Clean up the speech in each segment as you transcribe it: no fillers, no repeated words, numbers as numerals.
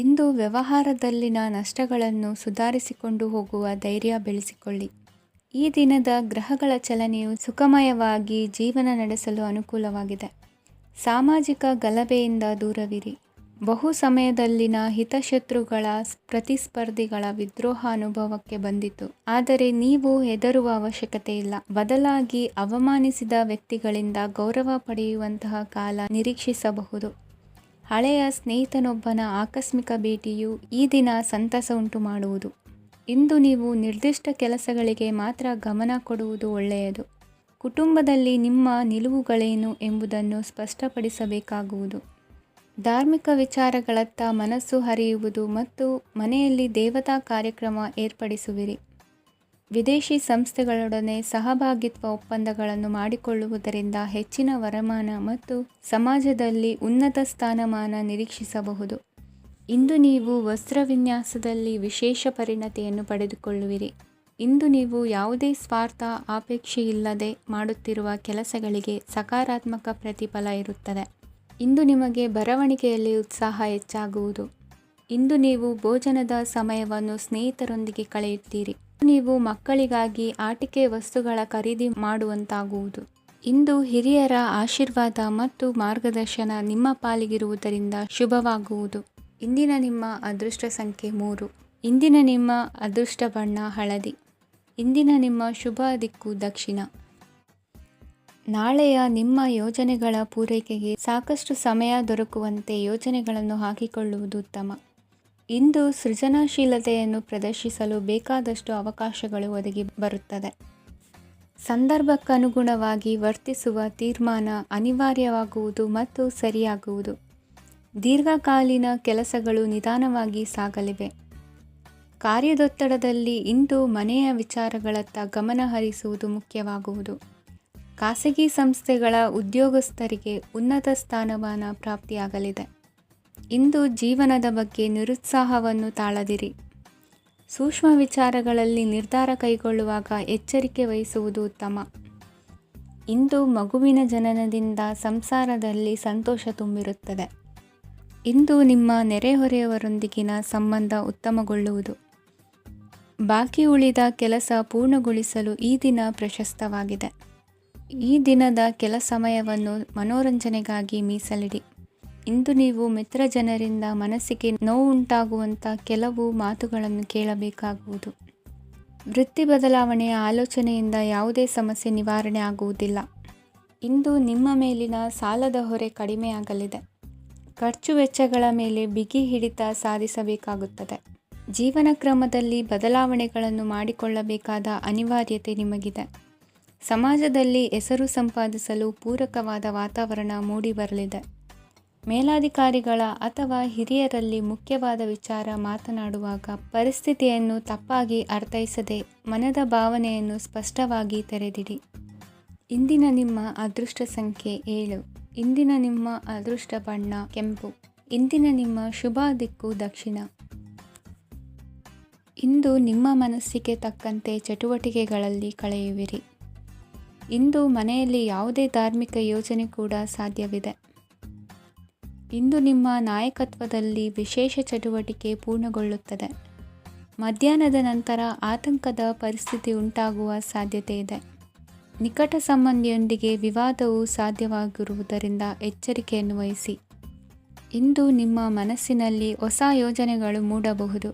ಇಂದು ವ್ಯವಹಾರದಲ್ಲಿನ ನಷ್ಟಗಳನ್ನು ಸುಧಾರಿಸಿಕೊಂಡು ಹೋಗುವ ಧೈರ್ಯ ಬೆಳೆಸಿಕೊಳ್ಳಿ. ಈ ದಿನದ ಗ್ರಹಗಳ ಚಲನೆಯು ಸುಖಮಯವಾಗಿ ಜೀವನ ನಡೆಸಲು ಅನುಕೂಲವಾಗಿದೆ. ಸಾಮಾಜಿಕ ಗಲಭೆಯಿಂದ ದೂರವಿರಿ. ಬಹು ಸಮಯದಲ್ಲಿನ ಹಿತಶತ್ರುಗಳ ಪ್ರತಿಸ್ಪರ್ಧಿಗಳ ವಿದ್ರೋಹ ಅನುಭವಕ್ಕೆ ಬಂದಿತು. ಆದರೆ ನೀವು ಹೆದರುವ ಅವಶ್ಯಕತೆ ಇಲ್ಲ. ಬದಲಾಗಿ ಅವಮಾನಿಸಿದ ವ್ಯಕ್ತಿಗಳಿಂದ ಗೌರವ ಪಡೆಯುವಂತಹ ಕಾಲ ನಿರೀಕ್ಷಿಸಬಹುದು. ಹಳೆಯ ಸ್ನೇಹಿತನೊಬ್ಬನ ಆಕಸ್ಮಿಕ ಭೇಟಿಯು ಈ ದಿನ ಸಂತಸ ಉಂಟು ಮಾಡುವುದು. ಇಂದು ನೀವು ನಿರ್ದಿಷ್ಟ ಕೆಲಸಗಳಿಗೆ ಮಾತ್ರ ಗಮನ ಕೊಡುವುದು ಒಳ್ಳೆಯದು. ಕುಟುಂಬದಲ್ಲಿ ನಿಮ್ಮ ನಿಲುವುಗಳೇನು ಎಂಬುದನ್ನು ಸ್ಪಷ್ಟಪಡಿಸಬೇಕಾಗುವುದು. ಧಾರ್ಮಿಕ ವಿಚಾರಗಳತ್ತ ಮನಸ್ಸು ಹರಿಯುವುದು ಮತ್ತು ಮನೆಯಲ್ಲಿ ದೇವತಾ ಕಾರ್ಯಕ್ರಮ ಏರ್ಪಡಿಸುವಿರಿ. ವಿದೇಶಿ ಸಂಸ್ಥೆಗಳೊಡನೆ ಸಹಭಾಗಿತ್ವ ಒಪ್ಪಂದಗಳನ್ನು ಮಾಡಿಕೊಳ್ಳುವುದರಿಂದ ಹೆಚ್ಚಿನ ವರಮಾನ ಮತ್ತು ಸಮಾಜದಲ್ಲಿ ಉನ್ನತ ಸ್ಥಾನಮಾನ ನಿರೀಕ್ಷಿಸಬಹುದು. ಇಂದು ನೀವು ವಸ್ತ್ರವಿನ್ಯಾಸದಲ್ಲಿ ವಿಶೇಷ ಪರಿಣತಿಯನ್ನು ಪಡೆದುಕೊಳ್ಳುವಿರಿ. ಇಂದು ನೀವು ಯಾವುದೇ ಸ್ವಾರ್ಥ ಅಪೇಕ್ಷೆಯಿಲ್ಲದೆ ಮಾಡುತ್ತಿರುವ ಕೆಲಸಗಳಿಗೆ ಸಕಾರಾತ್ಮಕ ಪ್ರತಿಫಲ ಇರುತ್ತದೆ. ಇಂದು ನಿಮಗೆ ಬರವಣಿಗೆಯಲ್ಲಿ ಉತ್ಸಾಹ ಹೆಚ್ಚಾಗುವುದು. ಇಂದು ನೀವು ಭೋಜನದ ಸಮಯವನ್ನು ಸ್ನೇಹಿತರೊಂದಿಗೆ ಕಳೆಯುತ್ತೀರಿ. ನೀವು ಮಕ್ಕಳಿಗಾಗಿ ಆಟಿಕೆ ವಸ್ತುಗಳ ಖರೀದಿ ಮಾಡುವಂತಾಗುವುದು. ಇಂದು ಹಿರಿಯರ ಆಶೀರ್ವಾದ ಮತ್ತು ಮಾರ್ಗದರ್ಶನ ನಿಮ್ಮ ಪಾಲಿಗಿರುವುದರಿಂದ ಶುಭವಾಗುವುದು. ಇಂದಿನ ನಿಮ್ಮ ಅದೃಷ್ಟ ಸಂಖ್ಯೆ 3. ಇಂದಿನ ನಿಮ್ಮ ಅದೃಷ್ಟ ಬಣ್ಣ ಹಳದಿ. ಇಂದಿನ ನಿಮ್ಮ ಶುಭ ದಿಕ್ಕು ದಕ್ಷಿಣ. ನಾಳೆಯ ನಿಮ್ಮ ಯೋಜನೆಗಳ ಪೂರೈಕೆಗೆ ಸಾಕಷ್ಟು ಸಮಯ ದೊರಕುವಂತೆ ಯೋಜನೆಗಳನ್ನು ಹಾಕಿಕೊಳ್ಳುವುದು ಉತ್ತಮ. ಇಂದು ಸೃಜನಶೀಲತೆಯನ್ನು ಪ್ರದರ್ಶಿಸಲು ಬೇಕಾದಷ್ಟು ಅವಕಾಶಗಳು ಒದಗಿ ಬರುತ್ತದೆ. ಸಂದರ್ಭಕ್ಕನುಗುಣವಾಗಿ ವರ್ತಿಸುವ ತೀರ್ಮಾನ ಅನಿವಾರ್ಯವಾಗುವುದು ಮತ್ತು ಸರಿಯಾಗುವುದು. ದೀರ್ಘಕಾಲೀನ ಕೆಲಸಗಳು ನಿಧಾನವಾಗಿ ಸಾಗಲಿವೆ. ಕಾರ್ಯದೊತ್ತಡದಲ್ಲಿ ಇಂದು ಮನೆಯ ವಿಚಾರಗಳತ್ತ ಗಮನ ಹರಿಸುವುದು ಮುಖ್ಯವಾಗುವುದು. ಖಾಸಗಿ ಸಂಸ್ಥೆಗಳ ಉದ್ಯೋಗಸ್ಥರಿಗೆ ಉನ್ನತ ಸ್ಥಾನಮಾನ ಪ್ರಾಪ್ತಿಯಾಗಲಿದೆ. ಇಂದು ಜೀವನದ ಬಗ್ಗೆ ನಿರುತ್ಸಾಹವನ್ನು ತಾಳದಿರಿ. ಸೂಕ್ಷ್ಮ ವಿಚಾರಗಳಲ್ಲಿ ನಿರ್ಧಾರ ಕೈಗೊಳ್ಳುವಾಗ ಎಚ್ಚರಿಕೆ ವಹಿಸುವುದು ಉತ್ತಮ. ಇಂದು ಮಗುವಿನ ಜನನದಿಂದ ಸಂಸಾರದಲ್ಲಿ ಸಂತೋಷ ತುಂಬಿರುತ್ತದೆ. ಇಂದು ನಿಮ್ಮ ನೆರೆಹೊರೆಯವರೊಂದಿಗಿನ ಸಂಬಂಧ ಉತ್ತಮಗೊಳ್ಳುವುದು. ಬಾಕಿ ಉಳಿದ ಕೆಲಸ ಪೂರ್ಣಗೊಳಿಸಲು ಈ ದಿನ ಪ್ರಶಸ್ತವಾಗಿದೆ. ಈ ದಿನದ ಕೆಲ ಸಮಯವನ್ನು ಮನೋರಂಜನೆಗಾಗಿ ಮೀಸಲಿಡಿ. ಇಂದು ನೀವು ಮಿತ್ರ ಜನರಿಂದ ಮನಸ್ಸಿಗೆ ನೋವುಂಟಾಗುವಂಥ ಕೆಲವು ಮಾತುಗಳನ್ನು ಕೇಳಬೇಕಾಗುವುದು. ವೃತ್ತಿ ಬದಲಾವಣೆಯ ಆಲೋಚನೆಯಿಂದ ಯಾವುದೇ ಸಮಸ್ಯೆ ನಿವಾರಣೆ ಆಗುವುದಿಲ್ಲ. ಇಂದು ನಿಮ್ಮ ಮೇಲಿನ ಸಾಲದ ಹೊರೆ ಕಡಿಮೆಯಾಗಲಿದೆ. ಖರ್ಚು ವೆಚ್ಚಗಳ ಮೇಲೆ ಬಿಗಿ ಹಿಡಿತ ಸಾಧಿಸಬೇಕಾಗುತ್ತದೆ. ಜೀವನ ಕ್ರಮದಲ್ಲಿ ಬದಲಾವಣೆಗಳನ್ನು ಮಾಡಿಕೊಳ್ಳಬೇಕಾದ ಅನಿವಾರ್ಯತೆ ನಿಮಗಿದೆ. ಸಮಾಜದಲ್ಲಿ ಹೆಸರು ಸಂಪಾದಿಸಲು ಪೂರಕವಾದ ವಾತಾವರಣ ಮೂಡಿಬರಲಿದೆ. ಮೇಲಾಧಿಕಾರಿಗಳ ಅಥವಾ ಹಿರಿಯರಲ್ಲಿ ಮುಖ್ಯವಾದ ವಿಚಾರ ಮಾತನಾಡುವಾಗ ಪರಿಸ್ಥಿತಿಯನ್ನು ತಪ್ಪಾಗಿ ಅರ್ಥೈಸದೆ ಮನದ ಭಾವನೆಯನ್ನು ಸ್ಪಷ್ಟವಾಗಿ ತೆರೆದಿಡಿ. ಇಂದಿನ ನಿಮ್ಮ ಅದೃಷ್ಟ ಸಂಖ್ಯೆ 7. ಇಂದಿನ ನಿಮ್ಮ ಅದೃಷ್ಟ ಬಣ್ಣ ಕೆಂಪು. ಇಂದಿನ ನಿಮ್ಮ ಶುಭ ದಿಕ್ಕು ದಕ್ಷಿಣ. ಇಂದು ನಿಮ್ಮ ಮನಸ್ಸಿಗೆ ತಕ್ಕಂತೆ ಚಟುವಟಿಕೆಗಳಲ್ಲಿ ಕಳೆಯುವಿರಿ. ಇಂದು ಮನೆಯಲ್ಲಿ ಯಾವುದೇ ಧಾರ್ಮಿಕ ಯೋಜನೆ ಕೂಡ ಸಾಧ್ಯವಿದೆ. ಇಂದು ನಿಮ್ಮ ನಾಯಕತ್ವದಲ್ಲಿ ವಿಶೇಷ ಚಟುವಟಿಕೆ ಪೂರ್ಣಗೊಳ್ಳುತ್ತದೆ. ಮಧ್ಯಾಹ್ನದ ನಂತರ ಆತಂಕದ ಪರಿಸ್ಥಿತಿ ಉಂಟಾಗುವ ಸಾಧ್ಯತೆ ಇದೆ. ನಿಕಟ ಸಂಬಂಧಿಯೊಂದಿಗೆ ವಿವಾದವು ಸಾಧ್ಯವಾಗಿರುವುದರಿಂದ ಎಚ್ಚರಿಕೆಯನ್ನು ವಹಿಸಿ. ಇಂದು ನಿಮ್ಮ ಮನಸ್ಸಿನಲ್ಲಿ ಹೊಸ ಯೋಜನೆಗಳು ಮೂಡಬಹುದು.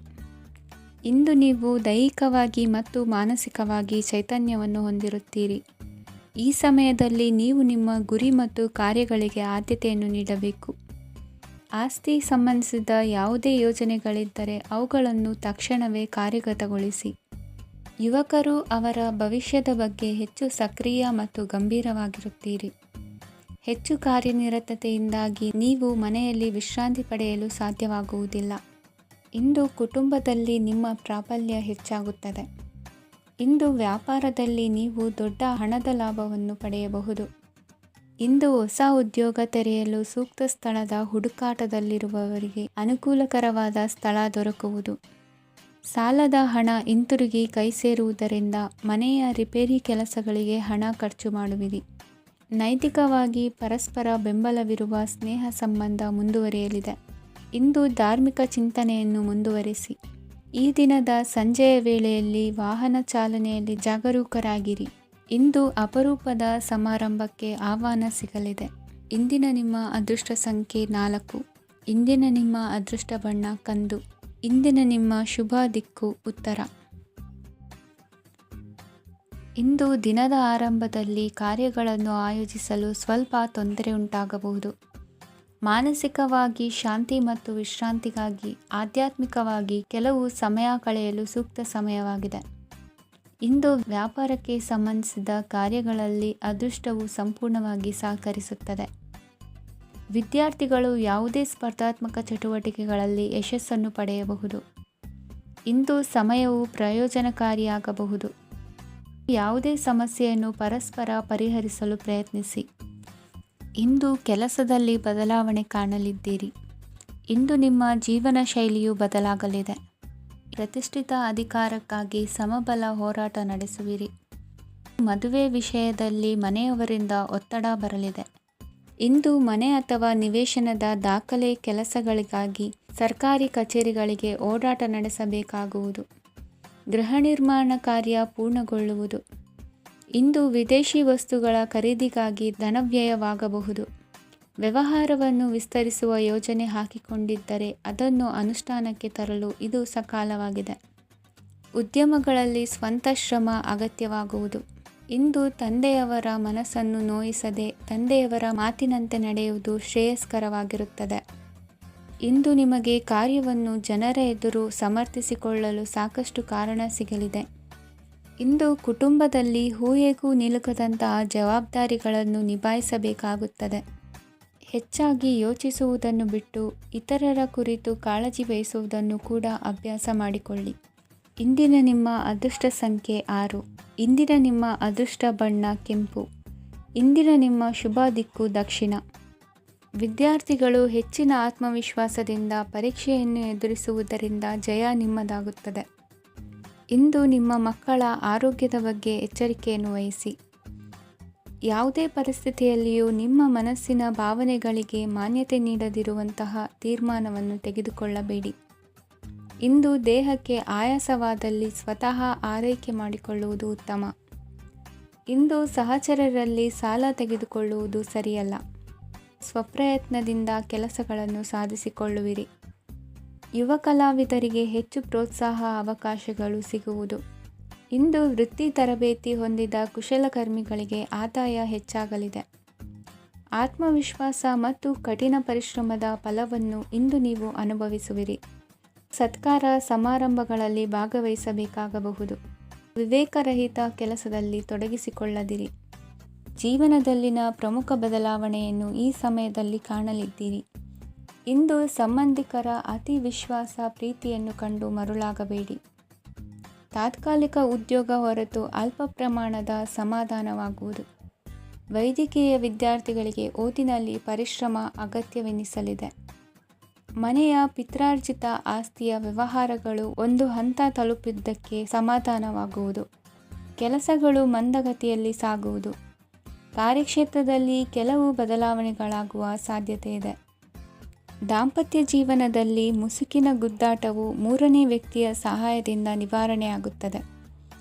ಇಂದು ನೀವು ದೈಹಿಕವಾಗಿ ಮತ್ತು ಮಾನಸಿಕವಾಗಿ ಚೈತನ್ಯವನ್ನು ಹೊಂದಿರುತ್ತೀರಿ. ಈ ಸಮಯದಲ್ಲಿ ನೀವು ನಿಮ್ಮ ಗುರಿ ಮತ್ತು ಕಾರ್ಯಗಳಿಗೆ ಆದ್ಯತೆಯನ್ನು ನೀಡಬೇಕು. ಆಸ್ತಿ ಸಂಬಂಧಿಸಿದ ಯಾವುದೇ ಯೋಜನೆಗಳಿದ್ದರೆ ಅವುಗಳನ್ನು ತಕ್ಷಣವೇ ಕಾರ್ಯಗತಗೊಳಿಸಿ. ಯುವಕರು ಅವರ ಭವಿಷ್ಯದ ಬಗ್ಗೆ ಹೆಚ್ಚು ಸಕ್ರಿಯ ಮತ್ತು ಗಂಭೀರವಾಗಿರುತ್ತೀರಿ. ಹೆಚ್ಚು ಕಾರ್ಯನಿರತತೆಯಿಂದಾಗಿ ನೀವು ಮನೆಯಲ್ಲಿ ವಿಶ್ರಾಂತಿ ಪಡೆಯಲು ಸಾಧ್ಯವಾಗುವುದಿಲ್ಲ. ಇಂದು ಕುಟುಂಬದಲ್ಲಿ ನಿಮ್ಮ ಪ್ರಾಬಲ್ಯ ಹೆಚ್ಚಾಗುತ್ತದೆ. ಇಂದು ವ್ಯಾಪಾರದಲ್ಲಿ ನೀವು ದೊಡ್ಡ ಹಣದ ಲಾಭವನ್ನು ಪಡೆಯಬಹುದು. ಇಂದು ಹೊಸ ಉದ್ಯೋಗ ತೆರೆಯಲು ಸೂಕ್ತ ಸ್ಥಳದ ಹುಡುಕಾಟದಲ್ಲಿರುವವರಿಗೆ ಅನುಕೂಲಕರವಾದ ಸ್ಥಳ ದೊರಕುವುದು. ಸಾಲದ ಹಣ ಹಿಂತಿರುಗಿ ಕೈ ಸೇರುವುದರಿಂದ ಮನೆಯ ರಿಪೇರಿ ಕೆಲಸಗಳಿಗೆ ಹಣ ಖರ್ಚು ಮಾಡುವಿರಿ. ನೈತಿಕವಾಗಿ ಪರಸ್ಪರ ಬೆಂಬಲವಿರುವ ಸ್ನೇಹ ಸಂಬಂಧ ಮುಂದುವರಿಯಲಿದೆ. ಇಂದು ಧಾರ್ಮಿಕ ಚಿಂತನೆಯನ್ನು ಮುಂದುವರಿಸಿ. ಈ ದಿನದ ಸಂಜೆಯ ವೇಳೆಯಲ್ಲಿ ವಾಹನ ಚಾಲನೆಯಲ್ಲಿ ಜಾಗರೂಕರಾಗಿರಿ. ಇಂದು ಅಪರೂಪದ ಸಮಾರಂಭಕ್ಕೆ ಆಹ್ವಾನ ಸಿಗಲಿದೆ. ಇಂದಿನ ನಿಮ್ಮ ಅದೃಷ್ಟ ಸಂಖ್ಯೆ 4. ಇಂದಿನ ನಿಮ್ಮ ಅದೃಷ್ಟ ಬಣ್ಣ ಕಂದು. ಇಂದಿನ ನಿಮ್ಮ ಶುಭ ದಿಕ್ಕು ಉತ್ತರ. ಇಂದು ದಿನದ ಆರಂಭದಲ್ಲಿ ಕಾರ್ಯಗಳನ್ನು ಆಯೋಜಿಸಲು ಸ್ವಲ್ಪ ತೊಂದರೆ ಉಂಟಾಗಬಹುದು. ಮಾನಸಿಕವಾಗಿ ಶಾಂತಿ ಮತ್ತು ವಿಶ್ರಾಂತಿಗಾಗಿ ಆಧ್ಯಾತ್ಮಿಕವಾಗಿ ಕೆಲವು ಸಮಯ ಕಳೆಯಲು ಸೂಕ್ತ ಸಮಯವಾಗಿದೆ. ಇಂದು ವ್ಯಾಪಾರಕ್ಕೆ ಸಂಬಂಧಿಸಿದ ಕಾರ್ಯಗಳಲ್ಲಿ ಅದೃಷ್ಟವು ಸಂಪೂರ್ಣವಾಗಿ ಸಹಕರಿಸುತ್ತದೆ. ವಿದ್ಯಾರ್ಥಿಗಳು ಯಾವುದೇ ಸ್ಪರ್ಧಾತ್ಮಕ ಚಟುವಟಿಕೆಗಳಲ್ಲಿ ಯಶಸ್ಸನ್ನು ಪಡೆಯಬಹುದು. ಇಂದು ಸಮಯವು ಪ್ರಯೋಜನಕಾರಿಯಾಗಬಹುದು. ಯಾವುದೇ ಸಮಸ್ಯೆಯನ್ನು ಪರಸ್ಪರ ಪರಿಹರಿಸಲು ಪ್ರಯತ್ನಿಸಿ. ಇಂದು ಕೆಲಸದಲ್ಲಿ ಬದಲಾವಣೆ ಕಾಣಲಿದ್ದೀರಿ. ಇಂದು ನಿಮ್ಮ ಜೀವನ ಶೈಲಿಯು ಬದಲಾಗಲಿದೆ. ಪ್ರತಿಷ್ಠಿತ ಅಧಿಕಾರಕ್ಕಾಗಿ ಸಮಬಲ ಹೋರಾಟ ನಡೆಸುವಿರಿ. ಮದುವೆ ವಿಷಯದಲ್ಲಿ ಮನೆಯವರಿಂದ ಒತ್ತಡ ಬರಲಿದೆ. ಇಂದು ಮನೆ ಅಥವಾ ನಿವೇಶನದ ದಾಖಲೆ ಕೆಲಸಗಳಿಗಾಗಿ ಸರ್ಕಾರಿ ಕಚೇರಿಗಳಿಗೆ ಓಡಾಟ ನಡೆಸಬೇಕಾಗುವುದು. ಗೃಹ ನಿರ್ಮಾಣ ಕಾರ್ಯ ಪೂರ್ಣಗೊಳ್ಳುವುದು. ಇಂದು ವಿದೇಶಿ ವಸ್ತುಗಳ ಖರೀದಿಗಾಗಿ ಧನವ್ಯಯವಾಗಬಹುದು. ವ್ಯವಹಾರವನ್ನು ವಿಸ್ತರಿಸುವ ಯೋಜನೆ ಹಾಕಿಕೊಂಡಿದ್ದರೆ ಅದನ್ನು ಅನುಷ್ಠಾನಕ್ಕೆ ತರಲು ಇದು ಸಕಾಲವಾಗಿದೆ. ಉದ್ಯಮಗಳಲ್ಲಿ ಸ್ವಂತ ಶ್ರಮ ಅಗತ್ಯವಾಗುವುದು. ಇಂದು ತಂದೆಯವರ ಮನಸ್ಸನ್ನು ನೋಯಿಸದೆ ತಂದೆಯವರ ಮಾತಿನಂತೆ ನಡೆಯುವುದು ಶ್ರೇಯಸ್ಕರವಾಗಿರುತ್ತದೆ. ಇಂದು ನಿಮಗೆ ಕಾರ್ಯವನ್ನು ಜನರ ಎದುರು ಸಮರ್ಥಿಸಿಕೊಳ್ಳಲು ಸಾಕಷ್ಟು ಕಾರಣ ಸಿಗಲಿದೆ. ಇಂದು ಕುಟುಂಬದಲ್ಲಿ ಊಹೆಗೂ ನಿಲುಕದಂತಹ ಜವಾಬ್ದಾರಿಗಳನ್ನು ನಿಭಾಯಿಸಬೇಕಾಗುತ್ತದೆ. ಹೆಚ್ಚಾಗಿ ಯೋಚಿಸುವುದನ್ನು ಬಿಟ್ಟು ಇತರರ ಕುರಿತು ಕಾಳಜಿ ವಹಿಸುವುದನ್ನು ಕೂಡ ಅಭ್ಯಾಸ ಮಾಡಿಕೊಳ್ಳಿ. ಇಂದಿನ ನಿಮ್ಮ ಅದೃಷ್ಟ ಸಂಖ್ಯೆ 6. ಇಂದಿನ ನಿಮ್ಮ ಅದೃಷ್ಟ ಬಣ್ಣ ಕೆಂಪು. ಇಂದಿನ ನಿಮ್ಮ ಶುಭ ದಿಕ್ಕು ದಕ್ಷಿಣ. ವಿದ್ಯಾರ್ಥಿಗಳು ಹೆಚ್ಚಿನ ಆತ್ಮವಿಶ್ವಾಸದಿಂದ ಪರೀಕ್ಷೆಯನ್ನು ಎದುರಿಸುವುದರಿಂದ ಜಯ ನಿಮ್ಮದಾಗುತ್ತದೆ. ಇಂದು ನಿಮ್ಮ ಮಕ್ಕಳ ಆರೋಗ್ಯದ ಬಗ್ಗೆ ಎಚ್ಚರಿಕೆಯನ್ನು ವಹಿಸಿ. ಯಾವುದೇ ಪರಿಸ್ಥಿತಿಯಲ್ಲಿಯೂ ನಿಮ್ಮ ಮನಸ್ಸಿನ ಭಾವನೆಗಳಿಗೆ ಮಾನ್ಯತೆ ನೀಡದಿರುವಂತಹ ತೀರ್ಮಾನವನ್ನು ತೆಗೆದುಕೊಳ್ಳಬೇಡಿ. ಇಂದು ದೇಹಕ್ಕೆ ಆಯಾಸವಾದಲ್ಲಿ ಸ್ವತಃ ಆರೈಕೆ ಮಾಡಿಕೊಳ್ಳುವುದು ಉತ್ತಮ. ಇಂದು ಸಹಚರರಲ್ಲಿ ಸಾಲ ತೆಗೆದುಕೊಳ್ಳುವುದು ಸರಿಯಲ್ಲ. ಸ್ವಪ್ರಯತ್ನದಿಂದ ಕೆಲಸಗಳನ್ನು ಸಾಧಿಸಿಕೊಳ್ಳುವಿರಿ. ಯುವ ಕಲಾವಿದರಿಗೆ ಹೆಚ್ಚು ಪ್ರೋತ್ಸಾಹ ಅವಕಾಶಗಳು ಸಿಗುವುದು. ಇಂದು ವೃತ್ತಿ ತರಬೇತಿ ಹೊಂದಿದ ಕುಶಲಕರ್ಮಿಗಳಿಗೆ ಆದಾಯ ಹೆಚ್ಚಾಗಲಿದೆ. ಆತ್ಮವಿಶ್ವಾಸ ಮತ್ತು ಕಠಿಣ ಪರಿಶ್ರಮದ ಫಲವನ್ನು ಇಂದು ನೀವು ಅನುಭವಿಸುವಿರಿ. ಸತ್ಕಾರ ಸಮಾರಂಭಗಳಲ್ಲಿ ಭಾಗವಹಿಸಬೇಕಾಗಬಹುದು. ವಿವೇಕರಹಿತ ಕೆಲಸದಲ್ಲಿ ತೊಡಗಿಸಿಕೊಳ್ಳದಿರಿ. ಜೀವನದಲ್ಲಿನ ಪ್ರಮುಖ ಬದಲಾವಣೆಯನ್ನು ಈ ಸಮಯದಲ್ಲಿ ಕಾಣಲಿದ್ದೀರಿ. ಇಂದು ಸಂಬಂಧಿಕರ ಅತಿ ವಿಶ್ವಾಸ ಪ್ರೀತಿಯನ್ನು ಕಂಡು ಮರುಳಾಗಬೇಡಿ. ತಾತ್ಕಾಲಿಕ ಉದ್ಯೋಗ ಹೊರತು ಅಲ್ಪ ಪ್ರಮಾಣದ ಸಮಾಧಾನವಾಗುವುದು. ವೈದ್ಯಕೀಯ ವಿದ್ಯಾರ್ಥಿಗಳಿಗೆ ಓದಿನಲ್ಲಿ ಪರಿಶ್ರಮ ಅಗತ್ಯವೆನಿಸಲಿದೆ. ಮನೆಯ ಪಿತ್ರಾರ್ಜಿತ ಆಸ್ತಿಯ ವ್ಯವಹಾರಗಳು ಒಂದು ಹಂತ ತಲುಪಿದ್ದಕ್ಕೆ ಸಮಾಧಾನವಾಗುವುದು. ಕೆಲಸಗಳು ಮಂದಗತಿಯಲ್ಲಿ ಸಾಗುವುದು. ಕಾರ್ಯಕ್ಷೇತ್ರದಲ್ಲಿ ಕೆಲವು ಬದಲಾವಣೆಗಳಾಗುವ ಸಾಧ್ಯತೆ ಇದೆ. ದಾಂಪತ್ಯ ಜೀವನದಲ್ಲಿ ಮುಸುಕಿನ ಗುದ್ದಾಟವು ಮೂರನೇ ವ್ಯಕ್ತಿಯ ಸಹಾಯದಿಂದ ನಿವಾರಣೆಯಾಗುತ್ತದೆ.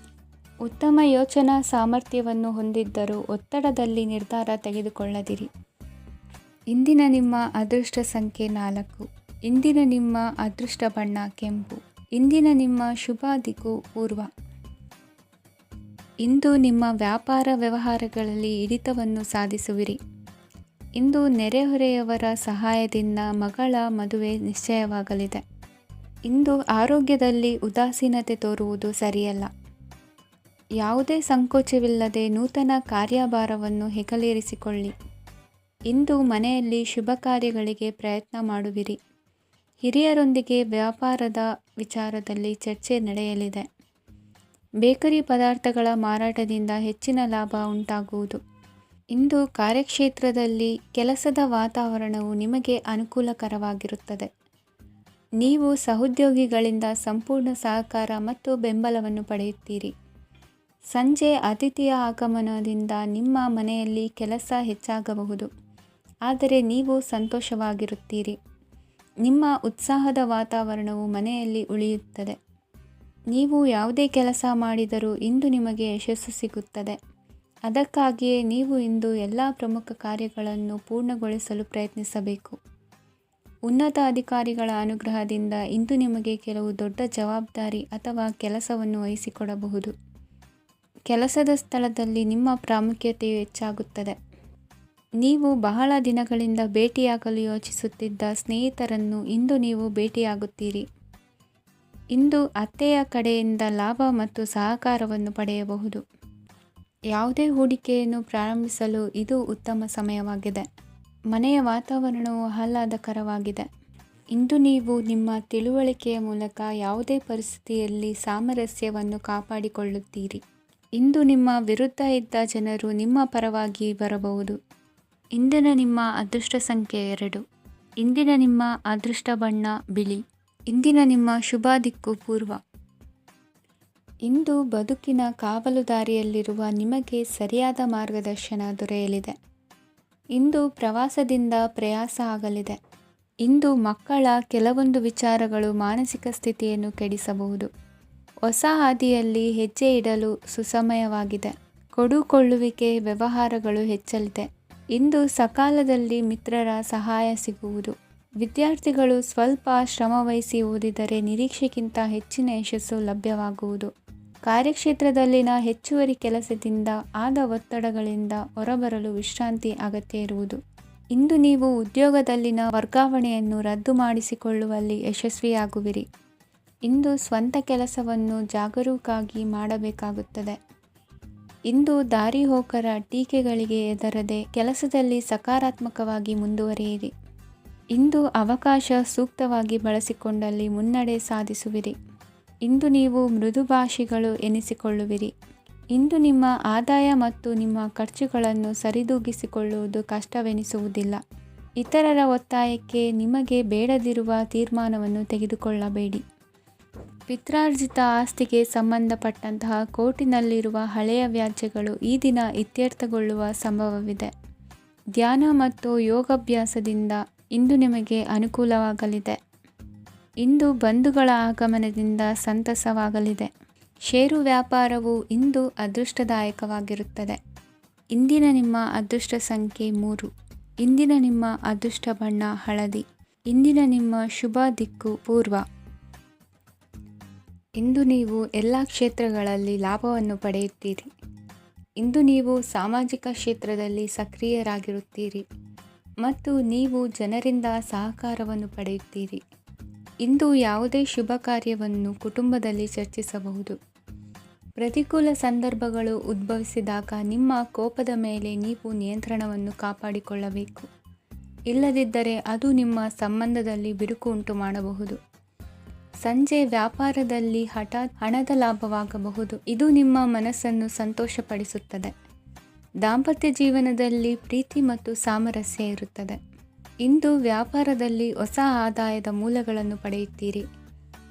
ಉತ್ತಮ ಯೋಚನಾ ಸಾಮರ್ಥ್ಯವನ್ನು ಹೊಂದಿದ್ದರೂ ಒತ್ತಡದಲ್ಲಿ ನಿರ್ಧಾರ ತೆಗೆದುಕೊಳ್ಳದಿರಿ. ಇಂದಿನ ನಿಮ್ಮ ಅದೃಷ್ಟ ಸಂಖ್ಯೆ 4. ಇಂದಿನ ನಿಮ್ಮ ಅದೃಷ್ಟ ಬಣ್ಣ ಕೆಂಪು. ಇಂದಿನ ನಿಮ್ಮ ಶುಭ ದಿಕ್ಕು ಪೂರ್ವ. ಇಂದು ನಿಮ್ಮ ವ್ಯಾಪಾರ ವ್ಯವಹಾರಗಳಲ್ಲಿ ಹಿಡಿತವನ್ನು ಸಾಧಿಸುವಿರಿ. ಇಂದು ನೆರೆಹೊರೆಯವರ ಸಹಾಯದಿಂದ ಮಗಳ ಮದುವೆ ನಿಶ್ಚಯವಾಗಲಿದೆ. ಇಂದು ಆರೋಗ್ಯದಲ್ಲಿ ಉದಾಸೀನತೆ ತೋರುವುದು ಸರಿಯಲ್ಲ. ಯಾವುದೇ ಸಂಕೋಚವಿಲ್ಲದೆ ನೂತನ ಕಾರ್ಯಭಾರವನ್ನು ಹೆಗಲೇರಿಸಿಕೊಳ್ಳಿ. ಇಂದು ಮನೆಯಲ್ಲಿ ಶುಭ ಕಾರ್ಯಗಳಿಗೆ ಪ್ರಯತ್ನ ಮಾಡುವಿರಿ. ಹಿರಿಯರೊಂದಿಗೆ ವ್ಯಾಪಾರದ ವಿಚಾರದಲ್ಲಿ ಚರ್ಚೆ ನಡೆಯಲಿದೆ. ಬೇಕರಿ ಪದಾರ್ಥಗಳ ಮಾರಾಟದಿಂದ ಹೆಚ್ಚಿನ ಲಾಭ ಉಂಟಾಗುವುದು. ಇಂದು ಕಾರ್ಯಕ್ಷೇತ್ರದಲ್ಲಿ ಕೆಲಸದ ವಾತಾವರಣವು ನಿಮಗೆ ಅನುಕೂಲಕರವಾಗಿರುತ್ತದೆ. ನೀವು ಸಹೋದ್ಯೋಗಿಗಳಿಂದ ಸಂಪೂರ್ಣ ಸಹಕಾರ ಮತ್ತು ಬೆಂಬಲವನ್ನು ಪಡೆಯುತ್ತೀರಿ. ಸಂಜೆ ಅತಿಥಿಯ ಆಗಮನದಿಂದ ನಿಮ್ಮ ಮನೆಯಲ್ಲಿ ಕೆಲಸ ಹೆಚ್ಚಾಗಬಹುದು, ಆದರೆ ನೀವು ಸಂತೋಷವಾಗಿರುತ್ತೀರಿ. ನಿಮ್ಮ ಉತ್ಸಾಹದ ವಾತಾವರಣವು ಮನೆಯಲ್ಲಿ ಉಳಿಯುತ್ತದೆ. ನೀವು ಯಾವುದೇ ಕೆಲಸ ಮಾಡಿದರೂ ಇಂದು ನಿಮಗೆ ಯಶಸ್ಸು ಸಿಗುತ್ತದೆ. ಅದಕ್ಕಾಗಿಯೇ ನೀವು ಇಂದು ಎಲ್ಲ ಪ್ರಮುಖ ಕಾರ್ಯಗಳನ್ನು ಪೂರ್ಣಗೊಳಿಸಲು ಪ್ರಯತ್ನಿಸಬೇಕು. ಉನ್ನತ ಅಧಿಕಾರಿಗಳ ಅನುಗ್ರಹದಿಂದ ಇಂದು ನಿಮಗೆ ಕೆಲವು ದೊಡ್ಡ ಜವಾಬ್ದಾರಿ ಅಥವಾ ಕೆಲಸವನ್ನು ವಹಿಸಿಕೊಡಬಹುದು. ಕೆಲಸದ ಸ್ಥಳದಲ್ಲಿ ನಿಮ್ಮ ಪ್ರಾಮುಖ್ಯತೆಯು ಹೆಚ್ಚಾಗುತ್ತದೆ. ನೀವು ಬಹಳ ದಿನಗಳಿಂದ ಭೇಟಿಯಾಗಲು ಯೋಚಿಸುತ್ತಿದ್ದ ಸ್ನೇಹಿತರನ್ನು ಇಂದು ನೀವು ಭೇಟಿಯಾಗುತ್ತೀರಿ. ಇಂದು ಅತ್ತೆಯ ಕಡೆಯಿಂದ ಲಾಭ ಮತ್ತು ಸಹಕಾರವನ್ನು ಪಡೆಯಬಹುದು. ಯಾವುದೇ ಹೂಡಿಕೆಯನ್ನು ಪ್ರಾರಂಭಿಸಲು ಇದು ಉತ್ತಮ ಸಮಯವಾಗಿದೆ. ಮನೆಯ ವಾತಾವರಣವು ಆಹ್ಲಾದಕರವಾಗಿದೆ. ಇಂದು ನೀವು ನಿಮ್ಮ ತಿಳುವಳಿಕೆಯ ಮೂಲಕ ಯಾವುದೇ ಪರಿಸ್ಥಿತಿಯಲ್ಲಿ ಸಾಮರಸ್ಯವನ್ನು ಕಾಪಾಡಿಕೊಳ್ಳುತ್ತೀರಿ. ಇಂದು ನಿಮ್ಮ ವಿರುದ್ಧ ಇದ್ದ ಜನರು ನಿಮ್ಮ ಪರವಾಗಿ ಬರಬಹುದು. ಇಂದಿನ ನಿಮ್ಮ ಅದೃಷ್ಟ ಸಂಖ್ಯೆ 2. ಇಂದಿನ ನಿಮ್ಮ ಅದೃಷ್ಟ ಬಣ್ಣ ಬಿಳಿ. ಇಂದಿನ ನಿಮ್ಮ ಶುಭ ದಿಕ್ಕು ಪೂರ್ವ. ಇಂದು ಬದುಕಿನ ಕಾವಲುದಾರಿಯಲ್ಲಿರುವ ನಿಮಗೆ ಸರಿಯಾದ ಮಾರ್ಗದರ್ಶನ ದೊರೆಯಲಿದೆ. ಇಂದು ಪ್ರವಾಸದಿಂದ ಪ್ರಯಾಸ ಆಗಲಿದೆ. ಇಂದು ಮಕ್ಕಳ ಕೆಲವೊಂದು ವಿಚಾರಗಳು ಮಾನಸಿಕ ಸ್ಥಿತಿಯನ್ನು ಕೆಡಿಸಬಹುದು. ಹೊಸ ಹಾದಿಯಲ್ಲಿ ಹೆಜ್ಜೆ ಇಡಲು ಸುಸಮಯವಾಗಿದೆ. ಕೊಡುಕೊಳ್ಳುವಿಕೆ ವ್ಯವಹಾರಗಳು ಹೆಚ್ಚಲಿದೆ. ಇಂದು ಸಕಾಲದಲ್ಲಿ ಮಿತ್ರರ ಸಹಾಯ ಸಿಗುವುದು. ವಿದ್ಯಾರ್ಥಿಗಳು ಸ್ವಲ್ಪ ಶ್ರಮವಹಿಸಿ ಓದಿದರೆ ನಿರೀಕ್ಷೆಗಿಂತ ಹೆಚ್ಚಿನ ಯಶಸ್ಸು ಲಭ್ಯವಾಗುವುದು. ಕಾರ್ಯಕ್ಷೇತ್ರದಲ್ಲಿನ ಹೆಚ್ಚುವರಿ ಕೆಲಸದಿಂದ ಆದ ಒತ್ತಡಗಳಿಂದ ಹೊರಬರಲು ವಿಶ್ರಾಂತಿ ಅಗತ್ಯ ಇರುವುದು. ಇಂದು ನೀವು ಉದ್ಯೋಗದಲ್ಲಿನ ವರ್ಗಾವಣೆಯನ್ನು ರದ್ದು ಮಾಡಿಸಿಕೊಳ್ಳುವಲ್ಲಿ ಯಶಸ್ವಿಯಾಗುವಿರಿ. ಇಂದು ಸ್ವಂತ ಕೆಲಸವನ್ನು ಜಾಗರೂಕರಾಗಿ ಮಾಡಬೇಕಾಗುತ್ತದೆ. ಇಂದು ದಾರಿಹೋಕರ ಟೀಕೆಗಳಿಗೆ ಹೆದರದೆ ಕೆಲಸದಲ್ಲಿ ಸಕಾರಾತ್ಮಕವಾಗಿ ಮುಂದುವರಿಯಿರಿ. ಇಂದು ಅವಕಾಶ ಸೂಕ್ತವಾಗಿ ಬಳಸಿಕೊಂಡಲ್ಲಿ ಮುನ್ನಡೆ ಸಾಧಿಸುವಿರಿ. ಇಂದು ನೀವು ಮೃದುಭಾಷಿಗಳು ಎನಿಸಿಕೊಳ್ಳುವಿರಿ. ಇಂದು ನಿಮ್ಮ ಆದಾಯ ಮತ್ತು ನಿಮ್ಮ ಖರ್ಚುಗಳನ್ನು ಸರಿದೂಗಿಸಿಕೊಳ್ಳುವುದು ಕಷ್ಟವೆನಿಸುವುದಿಲ್ಲ. ಇತರರ ಒತ್ತಾಯಕ್ಕೆ ನಿಮಗೆ ಬೇಡದಿರುವ ತೀರ್ಮಾನವನ್ನು ತೆಗೆದುಕೊಳ್ಳಬೇಡಿ. ಪಿತ್ರಾರ್ಜಿತ ಆಸ್ತಿಗೆ ಸಂಬಂಧಪಟ್ಟಂತಹ ಕೋರ್ಟಿನಲ್ಲಿರುವ ಹಳೆಯ ವ್ಯಾಜ್ಯಗಳು ಈ ದಿನ ಇತ್ಯರ್ಥಗೊಳ್ಳುವ ಸಂಭವವಿದೆ. ಧ್ಯಾನ ಮತ್ತು ಯೋಗಾಭ್ಯಾಸದಿಂದ ಇಂದು ನಿಮಗೆ ಅನುಕೂಲವಾಗಲಿದೆ. ಇಂದು ಬಂಧುಗಳ ಆಗಮನದಿಂದ ಸಂತಸವಾಗಲಿದೆ. ಷೇರು ವ್ಯಾಪಾರವು ಇಂದು ಅದೃಷ್ಟದಾಯಕವಾಗಿರುತ್ತದೆ. ಇಂದಿನ ನಿಮ್ಮ ಅದೃಷ್ಟ ಸಂಖ್ಯೆ 3. ಇಂದಿನ ನಿಮ್ಮ ಅದೃಷ್ಟ ಬಣ್ಣ ಹಳದಿ. ಇಂದಿನ ನಿಮ್ಮ ಶುಭ ದಿಕ್ಕು ಪೂರ್ವ. ಇಂದು ನೀವು ಎಲ್ಲ ಕ್ಷೇತ್ರಗಳಲ್ಲಿ ಲಾಭವನ್ನು ಪಡೆಯುತ್ತೀರಿ. ಇಂದು ನೀವು ಸಾಮಾಜಿಕ ಕ್ಷೇತ್ರದಲ್ಲಿ ಸಕ್ರಿಯರಾಗಿರುತ್ತೀರಿ ಮತ್ತು ನೀವು ಜನರಿಂದ ಸಹಕಾರವನ್ನು ಪಡೆಯುತ್ತೀರಿ. ಇಂದು ಯಾವುದೇ ಶುಭ ಕಾರ್ಯವನ್ನು ಕುಟುಂಬದಲ್ಲಿ ಚರ್ಚಿಸಬಹುದು. ಪ್ರತಿಕೂಲ ಸಂದರ್ಭಗಳು ಉದ್ಭವಿಸಿದಾಗ ನಿಮ್ಮ ಕೋಪದ ಮೇಲೆ ನೀವು ನಿಯಂತ್ರಣವನ್ನು ಕಾಪಾಡಿಕೊಳ್ಳಬೇಕು. ಇಲ್ಲದಿದ್ದರೆ ಅದು ನಿಮ್ಮ ಸಂಬಂಧದಲ್ಲಿ ಬಿರುಕು ಉಂಟು ಮಾಡಬಹುದು. ಸಂಜೆ ವ್ಯಾಪಾರದಲ್ಲಿ ಹಠಾತ್ ಹಣದ ಲಾಭವಾಗಬಹುದು. ಇದು ನಿಮ್ಮ ಮನಸ್ಸನ್ನು ಸಂತೋಷಪಡಿಸುತ್ತದೆ. ದಾಂಪತ್ಯ ಜೀವನದಲ್ಲಿ ಪ್ರೀತಿ ಮತ್ತು ಸಾಮರಸ್ಯ ಇರುತ್ತದೆ. ಇಂದು ವ್ಯಾಪಾರದಲ್ಲಿ ಹೊಸ ಆದಾಯದ ಮೂಲಗಳನ್ನು ಪಡೆಯುತ್ತೀರಿ.